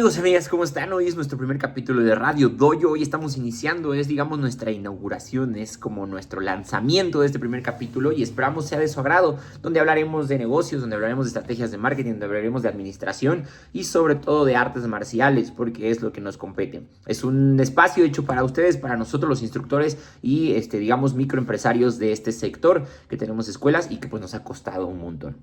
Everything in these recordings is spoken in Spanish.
Amigos y amigas, ¿cómo están? Hoy es nuestro primer capítulo de Radio Dojo. Hoy estamos iniciando, es digamos nuestra inauguración, es como nuestro lanzamiento de este primer capítulo y esperamos sea de su agrado, donde hablaremos de negocios, donde hablaremos de estrategias de marketing, donde hablaremos de administración y sobre todo de artes marciales, porque es lo que nos compete. Es un espacio hecho para ustedes, para nosotros los instructores y digamos microempresarios de este sector que tenemos escuelas y que pues nos ha costado un montón.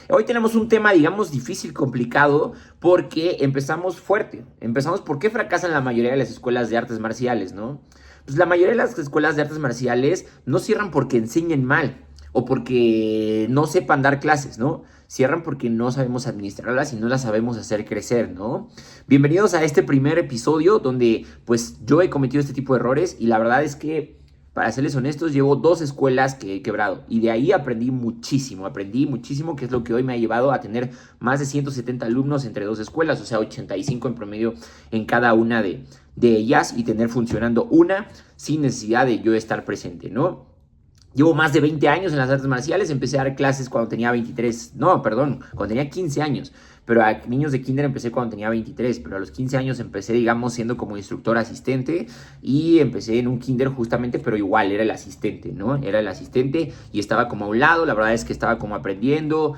Hoy tenemos un tema, digamos, difícil, complicado, porque empezamos fuerte. Empezamos, ¿por qué fracasan la mayoría de las escuelas de artes marciales, no? Pues la mayoría de las escuelas de artes marciales no cierran porque enseñen mal o porque no sepan dar clases, ¿no? Cierran porque no sabemos administrarlas y no las sabemos hacer crecer, ¿no? Bienvenidos a este primer episodio donde, pues, yo he cometido este tipo de errores y la verdad es que para serles honestos, llevo 2 escuelas que he quebrado y de ahí aprendí muchísimo, que es lo que hoy me ha llevado a tener más de 170 alumnos entre 2 escuelas, o sea, 85 en promedio en cada una de ellas y tener funcionando una sin necesidad de yo estar presente, ¿no? Llevo más de 20 años en las artes marciales, empecé a dar clases cuando tenía 15 años. Pero a niños de kinder empecé cuando tenía 23, pero a los 15 años empecé, digamos, siendo como instructor asistente y empecé en un kinder justamente, pero igual era el asistente, ¿no? Era el asistente y estaba como a un lado, la verdad es que estaba como aprendiendo,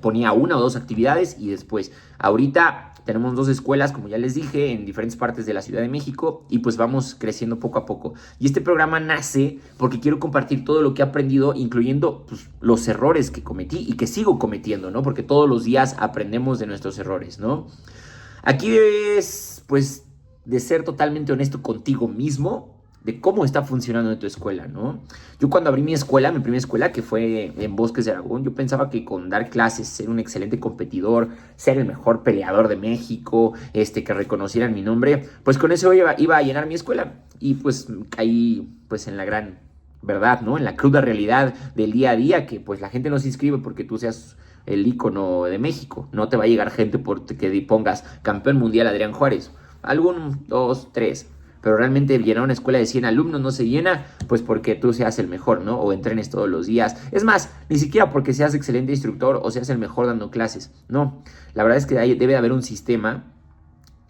ponía 1 o 2 actividades y después, ahorita tenemos 2 escuelas, como ya les dije, en diferentes partes de la Ciudad de México y pues vamos creciendo poco a poco. Y este programa nace porque quiero compartir todo lo que he aprendido, incluyendo pues, los errores que cometí y que sigo cometiendo, ¿no? Porque todos los días aprendemos de nuestros errores, ¿no? Aquí es, pues, de ser totalmente honesto contigo mismo, de cómo está funcionando en tu escuela, ¿no? Yo cuando abrí mi primera escuela, que fue en Bosques de Aragón, yo pensaba que con dar clases, ser un excelente competidor, ser el mejor peleador de México, que reconocieran mi nombre, pues con eso iba a llenar mi escuela. Y pues caí, pues, en la gran verdad, ¿no? En la cruda realidad del día a día, que pues la gente no se inscribe porque tú seas el ícono de México. No te va a llegar gente porque pongas campeón mundial Adrián Juárez. Algún, 2, 3. Pero realmente llenar una escuela de 100 alumnos no se llena, pues porque tú seas el mejor, ¿no? O entrenes todos los días. Es más, ni siquiera porque seas excelente instructor o seas el mejor dando clases. No, la verdad es que debe de haber un sistema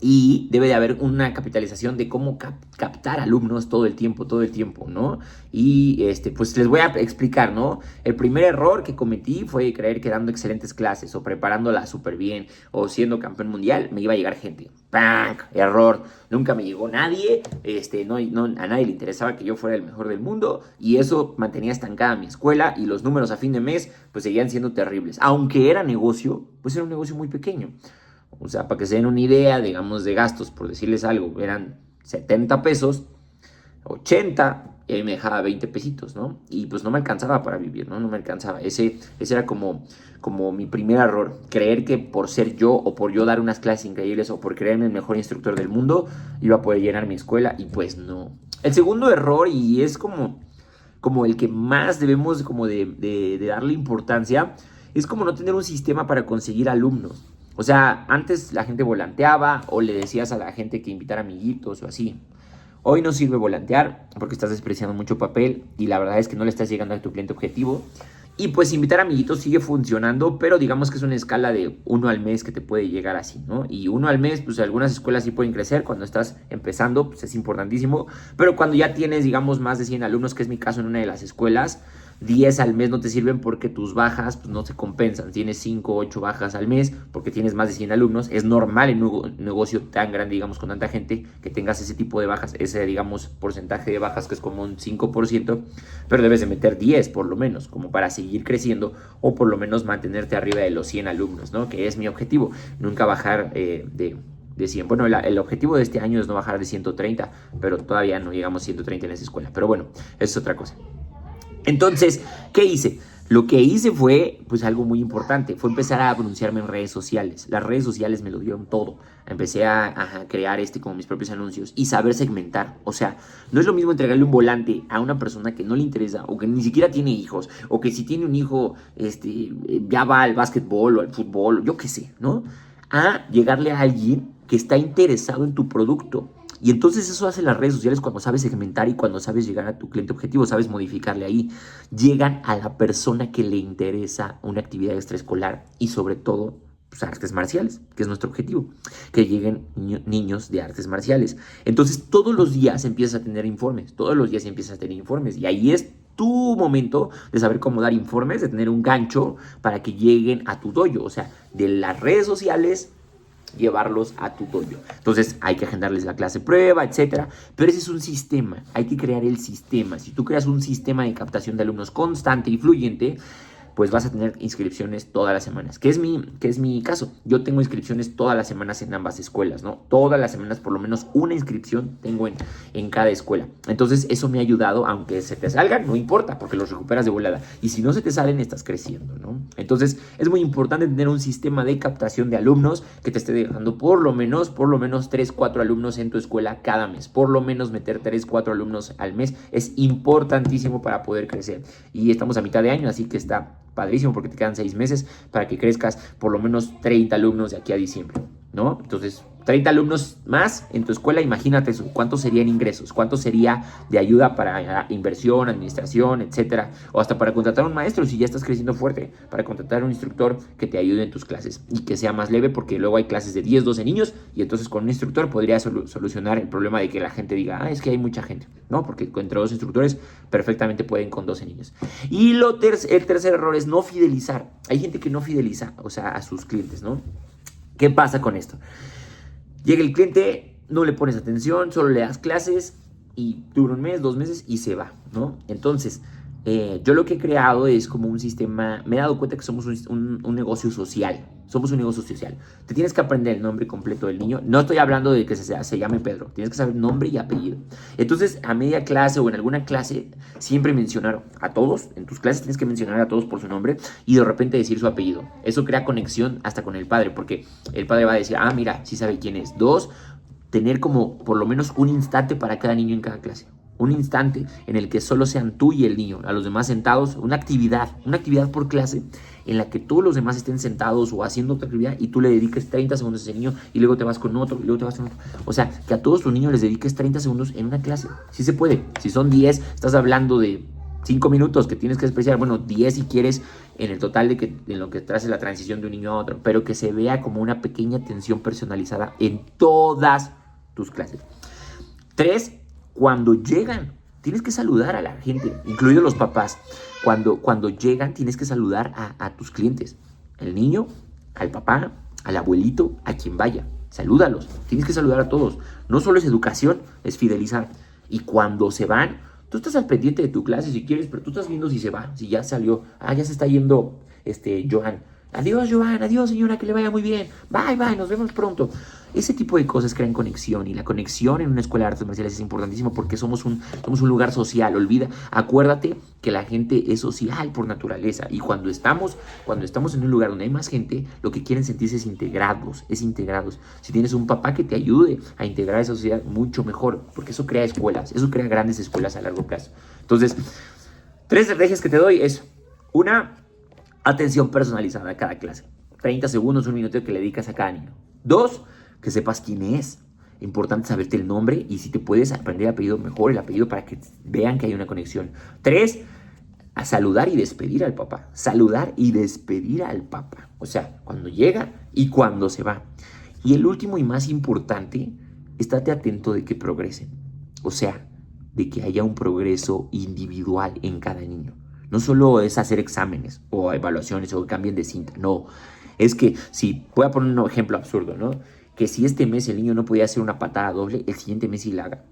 y debe de haber una capitalización de cómo captar alumnos todo el tiempo, ¿no? Y pues les voy a explicar, ¿no? El primer error que cometí fue creer que dando excelentes clases o preparándolas súper bien o siendo campeón mundial me iba a llegar gente. ¡Pam! Error. Nunca me llegó nadie, a nadie le interesaba que yo fuera el mejor del mundo y eso mantenía estancada mi escuela y los números a fin de mes pues seguían siendo terribles. Aunque era negocio, pues era un negocio muy pequeño. O sea, para que se den una idea, digamos, de gastos, por decirles algo, eran 70 pesos, 80, y ahí me dejaba 20 pesitos, ¿no? Y pues no me alcanzaba para vivir, ¿no? No me alcanzaba. Ese era como mi primer error. Creer que por ser yo o por yo dar unas clases increíbles o por creerme el mejor instructor del mundo, iba a poder llenar mi escuela y pues no. El segundo error, y es como el que más debemos como de darle importancia, es como no tener un sistema para conseguir alumnos. O sea, antes la gente volanteaba o le decías a la gente que invitara amiguitos o así. Hoy no sirve volantear porque estás despreciando mucho papel y la verdad es que no le estás llegando a tu cliente objetivo. Y pues invitar amiguitos sigue funcionando, pero digamos que es una escala de 1 al mes que te puede llegar así, ¿no? Y 1 al mes, pues algunas escuelas sí pueden crecer. Cuando estás empezando, pues es importantísimo. Pero cuando ya tienes, digamos, más de 100 alumnos, que es mi caso en una de las escuelas, 10 al mes no te sirven porque tus bajas pues, no se compensan. Tienes 5 o 8 bajas al mes porque tienes más de 100 alumnos. Es normal en un negocio tan grande, digamos, con tanta gente, que tengas ese tipo de bajas, ese, digamos, porcentaje de bajas que es como un 5%, pero debes de meter 10 por lo menos, como para seguir creciendo o por lo menos mantenerte arriba de los 100 alumnos, ¿no? Que es mi objetivo, nunca bajar de 100. Bueno, el objetivo de este año es no bajar de 130, pero todavía no llegamos a 130 en esa escuela. Pero bueno, eso es otra cosa. Entonces, ¿qué hice? Lo que hice fue, pues, algo muy importante. Fue empezar a pronunciarme en redes sociales. Las redes sociales me lo dieron todo. Empecé a crear como mis propios anuncios y saber segmentar. O sea, no es lo mismo entregarle un volante a una persona que no le interesa o que ni siquiera tiene hijos o que si tiene un hijo, ya va al básquetbol o al fútbol, yo qué sé, ¿no? A llegarle a alguien que está interesado en tu producto. Y entonces eso hace las redes sociales cuando sabes segmentar y cuando sabes llegar a tu cliente objetivo, sabes modificarle ahí. Llegan a la persona que le interesa una actividad extraescolar y sobre todo pues, artes marciales, que es nuestro objetivo, que lleguen niños de artes marciales. Entonces todos los días empiezas a tener informes, todos los días empiezas a tener informes y ahí es tu momento de saber cómo dar informes, de tener un gancho para que lleguen a tu dojo, o sea, de las redes sociales llevarlos a tu dojo. Entonces hay que agendarles la clase prueba, etcétera. Pero ese es un sistema, hay que crear el sistema. Si tú creas un sistema de captación de alumnos constante y fluyente, pues vas a tener inscripciones todas las semanas. ¿Qué es mi caso? Yo tengo inscripciones todas las semanas en ambas escuelas, ¿no? Todas las semanas por lo menos una inscripción tengo en cada escuela. Entonces eso me ha ayudado, aunque se te salgan, no importa, porque los recuperas de volada. Y si no se te salen, estás creciendo, ¿no? Entonces es muy importante tener un sistema de captación de alumnos que te esté dejando por lo menos 3, 4 alumnos en tu escuela cada mes. Por lo menos meter 3, 4 alumnos al mes es importantísimo para poder crecer. Y estamos a mitad de año, así que está padrísimo porque te quedan 6 meses para que crezcas por lo menos 30 alumnos de aquí a diciembre, ¿no? Entonces, 30 alumnos más en tu escuela, imagínate eso, cuánto serían ingresos, cuánto sería de ayuda para inversión, administración, etcétera, o hasta para contratar a un maestro si ya estás creciendo fuerte, para contratar a un instructor que te ayude en tus clases y que sea más leve porque luego hay clases de 10, 12 niños y entonces con un instructor podría solucionar el problema de que la gente diga, es que hay mucha gente, ¿no? Porque entre 2 instructores perfectamente pueden con 12 niños. Y el tercer error es no fidelizar. Hay gente que no fideliza, o sea, a sus clientes, ¿no? ¿Qué pasa con esto? Llega el cliente, no le pones atención, solo le das clases y dura un mes, 2 meses y se va, ¿no? Entonces, yo lo que he creado es como un sistema, me he dado cuenta que somos un negocio social, somos un negocio social. Te tienes que aprender el nombre completo del niño. No estoy hablando de que se llame Pedro, tienes que saber nombre y apellido. Entonces, a media clase o en alguna clase, siempre mencionar a todos, en tus clases tienes que mencionar a todos por su nombre y de repente decir su apellido. Eso crea conexión hasta con el padre, porque el padre va a decir, mira, sí sabe quién es. 2, tener como por lo menos un instante para cada niño en cada clase. Un instante en el que solo sean tú y el niño, a los demás sentados, una actividad por clase en la que todos los demás estén sentados o haciendo otra actividad y tú le dediques 30 segundos a ese niño y luego te vas con otro y luego te vas con otro. O sea, que a todos tus niños les dediques 30 segundos en una clase. Sí se puede. Si son 10, estás hablando de 5 minutos que tienes que despreciar. Bueno, 10 si quieres en el total en lo que traes la transición de un niño a otro, pero que se vea como una pequeña atención personalizada en todas tus clases. 3, cuando llegan, tienes que saludar a la gente, incluidos los papás. Cuando llegan, tienes que saludar a tus clientes. El niño, al papá, al abuelito, a quien vaya. Salúdalos. Tienes que saludar a todos. No solo es educación, es fidelizar. Y cuando se van, tú estás al pendiente de tu clase si quieres, pero tú estás viendo si se va, si ya salió. Ya se está yendo Johan. Adiós, Johan. Adiós, señora, que le vaya muy bien. Bye, bye, nos vemos pronto. Ese tipo de cosas crean conexión y la conexión en una escuela de artes marciales es importantísimo porque somos un lugar social. Acuérdate que la gente es social por naturaleza y cuando estamos en un lugar donde hay más gente, lo que quieren sentirse es integrados. Si tienes un papá que te ayude a integrar a esa sociedad, mucho mejor, porque eso crea escuelas, eso crea grandes escuelas a largo plazo. Entonces, 3 estrategias que te doy es, una, atención personalizada a cada clase. 30 segundos, 1 minuto que le dedicas a cada niño. 2, que sepas quién es. Importante saberte el nombre y si te puedes aprender el apellido, mejor el apellido para que vean que hay una conexión. 3, a saludar y despedir al papá. Saludar y despedir al papá. O sea, cuando llega y cuando se va. Y el último y más importante, estate atento de que progresen. O sea, de que haya un progreso individual en cada niño. No solo es hacer exámenes o evaluaciones o que cambien de cinta. No, es que si, voy a poner un ejemplo absurdo, ¿no? Que si este mes el niño no podía hacer una patada doble, el siguiente mes sí la haga.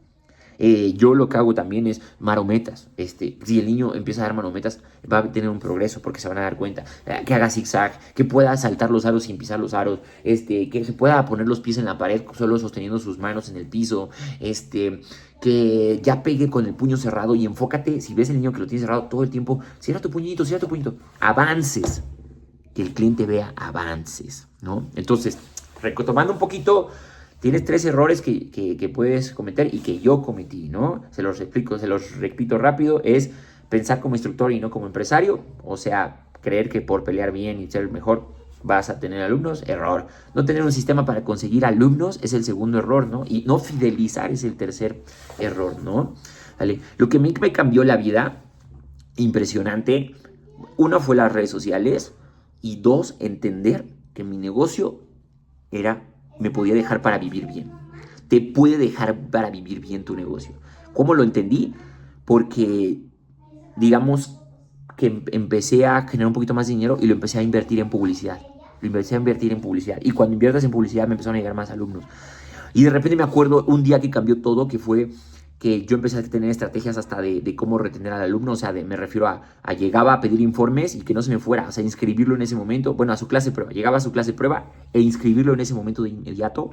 Yo lo que hago también es marometas. Si el niño empieza a dar marometas, va a tener un progreso porque se van a dar cuenta. Que haga zigzag, que pueda saltar los aros sin pisar los aros, que se pueda poner los pies en la pared solo sosteniendo sus manos en el piso, que ya pegue con el puño cerrado y enfócate. Si ves el niño que lo tiene cerrado todo el tiempo, cierra tu puñito. Avances. Que el cliente vea avances, ¿no? Entonces, retomando un poquito, tienes 3 errores que puedes cometer y que yo cometí, ¿no? Se los repito rápido. Es pensar como instructor y no como empresario. O sea, creer que por pelear bien y ser mejor vas a tener alumnos. Error. No tener un sistema para conseguir alumnos es el segundo error, ¿no? Y no fidelizar es el tercer error, ¿no? ¿Vale? Lo que me cambió la vida, impresionante, 1 fue las redes sociales y 2, entender que que mi negocio me podía dejar para vivir bien. Te puede dejar para vivir bien tu negocio. ¿Cómo lo entendí? Porque, digamos, que empecé a generar un poquito más de dinero y lo empecé a invertir en publicidad. Y cuando inviertes en publicidad me empezaron a llegar más alumnos. Y de repente me acuerdo un día que cambió todo, que fue que yo empecé a tener estrategias hasta de cómo retener al alumno. O sea, me refiero a llegaba a pedir informes y que no se me fuera. O sea, inscribirlo en ese momento. Bueno, a su clase de prueba. Llegaba a su clase de prueba e inscribirlo en ese momento de inmediato.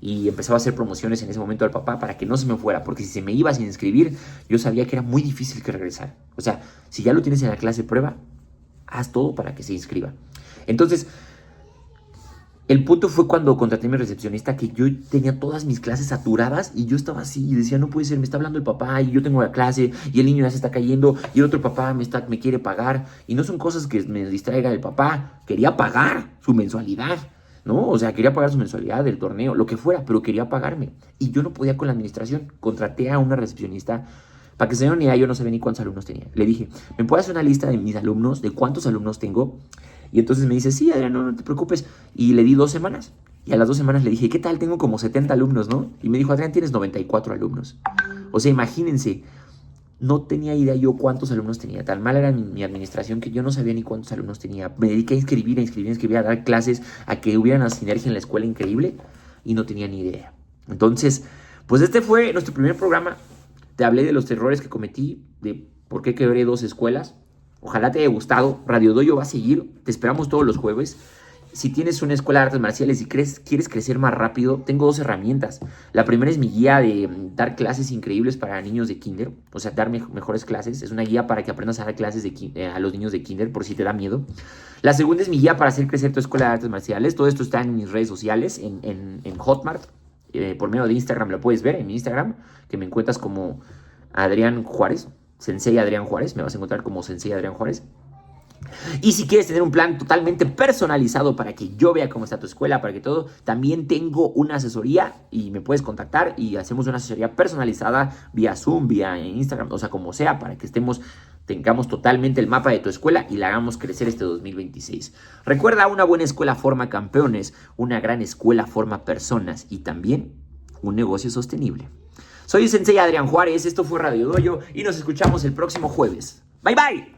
Y empezaba a hacer promociones en ese momento al papá para que no se me fuera. Porque si se me iba sin inscribir, yo sabía que era muy difícil que regresara. O sea, si ya lo tienes en la clase de prueba, haz todo para que se inscriba. Entonces, el punto fue cuando contraté a mi recepcionista, que yo tenía todas mis clases saturadas y yo estaba así y decía, no puede ser, me está hablando el papá y yo tengo la clase y el niño ya se está cayendo y el otro papá me quiere pagar. Y no son cosas que me distraiga el papá, quería pagar su mensualidad, ¿no? O sea, quería pagar su mensualidad del torneo, lo que fuera, pero quería pagarme. Y yo no podía con la administración. Contraté a una recepcionista. Para que se den una idea, yo no sabía ni cuántos alumnos tenía. Le dije, ¿me puedes hacer una lista de mis alumnos, de cuántos alumnos tengo? Y entonces me dice, sí, Adrián, no te preocupes. Y le di 2 semanas. Y a las 2 semanas le dije, ¿qué tal? Tengo como 70 alumnos, ¿no? Y me dijo, Adrián, tienes 94 alumnos. O sea, imagínense, no tenía idea yo cuántos alumnos tenía. Tan mal era mi administración que yo no sabía ni cuántos alumnos tenía. Me dediqué a inscribir, a dar clases, a que hubiera una sinergia en la escuela increíble. Y no tenía ni idea. Entonces, pues este fue nuestro primer programa. Te hablé de los errores que cometí, de por qué quebré 2 escuelas. Ojalá te haya gustado. Radio Dojo va a seguir. Te esperamos todos los jueves. Si tienes una escuela de artes marciales y quieres crecer más rápido, tengo 2 herramientas. La primera es mi guía de dar clases increíbles para niños de kinder. O sea, dar mejores clases. Es una guía para que aprendas a dar clases a los niños de kinder, por si te da miedo. La segunda es mi guía para hacer crecer tu escuela de artes marciales. Todo esto está en mis redes sociales, en Hotmart. Por medio de Instagram lo puedes ver, en mi Instagram, que me encuentras como Adrián Juárez. Sensei Adrián Juárez, me vas a encontrar como Sensei Adrián Juárez. Y si quieres tener un plan totalmente personalizado para que yo vea cómo está tu escuela, para que todo, también tengo una asesoría y me puedes contactar y hacemos una asesoría personalizada vía Zoom, vía Instagram, o sea, como sea, para que tengamos totalmente el mapa de tu escuela y la hagamos crecer este 2026. Recuerda, una buena escuela forma campeones, una gran escuela forma personas y también un negocio sostenible. Soy el Sensei Adrián Juárez, esto fue Radio Dojo y nos escuchamos el próximo jueves. Bye bye.